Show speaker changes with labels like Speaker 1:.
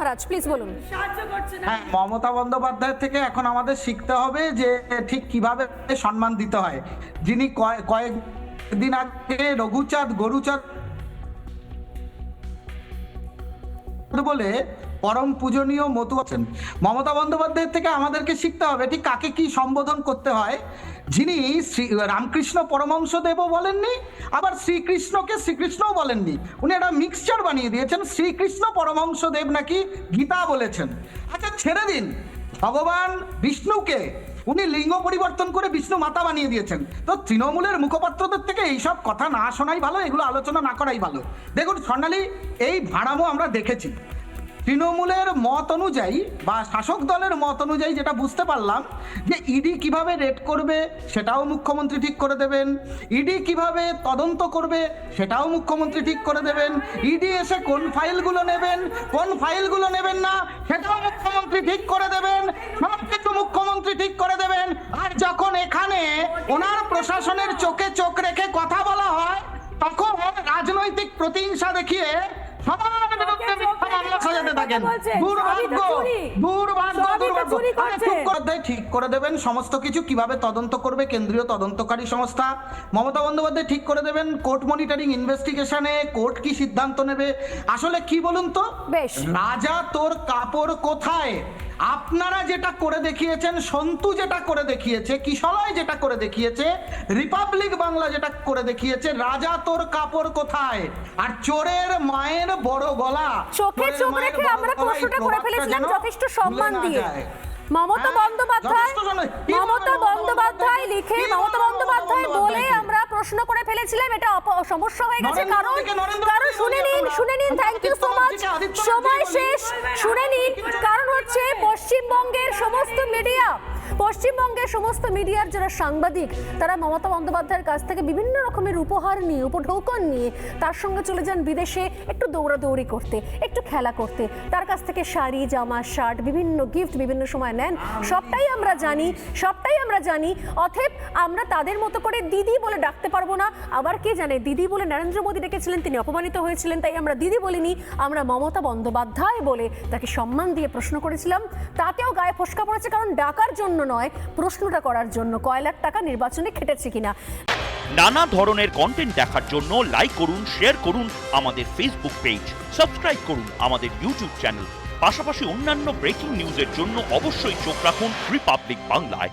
Speaker 1: মহারাজ please বলুন।
Speaker 2: হ্যাঁ, মমতা বন্দ্যোপাধ্যায় থেকে এখন আমাদের শিখতে হবে যে ঠিক কিভাবে সম্মান দিতে হয়। যিনি কয়েকদিন আগে রঘুচাঁদ গরুচাঁদ বলে পরম পূজনীয় মতু আছেন, মমতা বন্দ্যোপাধ্যায়ের থেকে আমাদেরকে শিখতে হবে ঠিক কাকে কি সম্বোধন করতে হয়। যিনি শ্রী রামকৃষ্ণ পরমহংসদেবও বলেননি, আবার শ্রীকৃষ্ণকে শ্রীকৃষ্ণও বলেননি, উনি একটা মিক্সচার বানিয়ে দিয়েছেন। শ্রীকৃষ্ণ পরমহংসদেব নাকি গীতা বলেছেন। আচ্ছা ছেড়ে দিন, ভগবান বিষ্ণুকে উনি লিঙ্গ পরিবর্তন করে বিষ্ণু মাতা বানিয়ে দিয়েছেন। তো তৃণমূলের মুখপাত্রদের থেকে এইসব কথা না শোনাই ভালো, এগুলো আলোচনা না করাই ভালো। দেখুন স্বর্ণালী, এই ভাড়ামো আমরা দেখেছি। তৃণমূলের মত অনুযায়ী বা শাসক দলের মত অনুযায়ী যেটা বুঝতে পারলাম যে ইডি কিভাবে রেড করবে সেটাও মুখ্যমন্ত্রী ঠিক করে দেবেন, ইডি কিভাবে তদন্ত করবে সেটাও মুখ্যমন্ত্রী ঠিক করে দেবেন, ইডি এসে কোন ফাইলগুলো নেবেন কোন ফাইলগুলো নেবেন না সেটাও মুখ্যমন্ত্রী ঠিক করে দেবেন, সব কিছু মুখ্যমন্ত্রী ঠিক করে দেবেন। আর যখন এখানে ওনার প্রশাসনের চোখে চোখ রেখে কথা বলা হয় তখন রাজনৈতিক প্রতিহিংসা দেখিয়ে সবার বিরুদ্ধে মিথ্যা মামলা সাজাতে থাকেন। দুর্ভাগ্য, দুর্ভাগ্য, দুর্ভাগ্য। ঠিক করে দেবেন সমস্ত কিছু, কিভাবে তদন্ত করবে কেন্দ্রীয় তদন্তকারী সংস্থা। মমতা বন্দ্যোপাধ্যায় ঠিক করে দেবেন কোর্ট মনিটরিং ইনভেস্টিগেশনে কোর্ট কি সিদ্ধান্ত নেবে। আসলে কি বলুন তো, রাজা তোর কাপড় কোথায়? আপনারা যেটা করে দেখিয়েছেন, সন্তু যেটা করে দেখিয়েছে, কিশলয় যেটা করে দেখিয়েছে, রিপাবলিক বাংলা যেটা করে দেখিয়েছে, রাজা তোর কাপড় কোথায়। আর চোরের মায়ের বড় গলা।
Speaker 1: চোখে চোখ রেখে আমরা প্রশ্নটা করে ফেলেছিলাম যথেষ্ট সম্মান দিয়ে। মমতা বন্দ্যোপাধ্যায় লিখে মমতা বন্দ্যোপাধ্যায় বলে আমরা প্রশ্ন করে ফেলেছিলাম, এটা সমস্যা হয়ে গেছে। কারণ শুনে নিন থ্যাংক ইউ সো মাচ, সময় শেষ। শুনে নিন, কারণ হচ্ছে পশ্চিমবঙ্গের সমস্ত মিডিয়ার যারা সাংবাদিক তারা মমতা বন্দ্যোপাধ্যায়ের কাছ থেকে বিভিন্ন রকমের উপহার নিয়ে উপঢৌকন নিয়ে তার সঙ্গে চলে যান বিদেশে একটু দৌড়াদৌড়ি করতে, একটু খেলা করতে। তার কাছ থেকে শাড়ি জামা শার্ট বিভিন্ন গিফট বিভিন্ন সময় নেন। সবটাই আমরা জানি। অতএব আমরা তাদের মতো করে দিদি বলে ডাকতে পারবো না। আবার কে জানে, দিদি বলে নরেন্দ্র মোদী ডেকেছিলেন, তিনি অপমানিত হয়েছিলেন, তাই আমরা দিদি বলিনি, আমরা মমতা বন্দ্যোপাধ্যায় বলে তাকে সম্মান দিয়ে প্রশ্ন করেছিলাম। তাতেও গায়ে ফসকা পড়েছে, কারণ ডাকার জন্য নয়, প্রশ্নটা করার জন্য কয়লার টাকা নির্বাচনে খেটেছে কিনা।
Speaker 3: নানা ধরনের কন্টেন্ট দেখার জন্য লাইক করুন, শেয়ার করুন আমাদের ফেসবুক পেজ, সাবস্ক্রাইব করুন আমাদের ইউটিউব চ্যানেল। পাশাপাশি অন্যান্য ব্রেকিং নিউজের জন্য অবশ্যই চোখ রাখুন রিপাবলিক বাংলায়।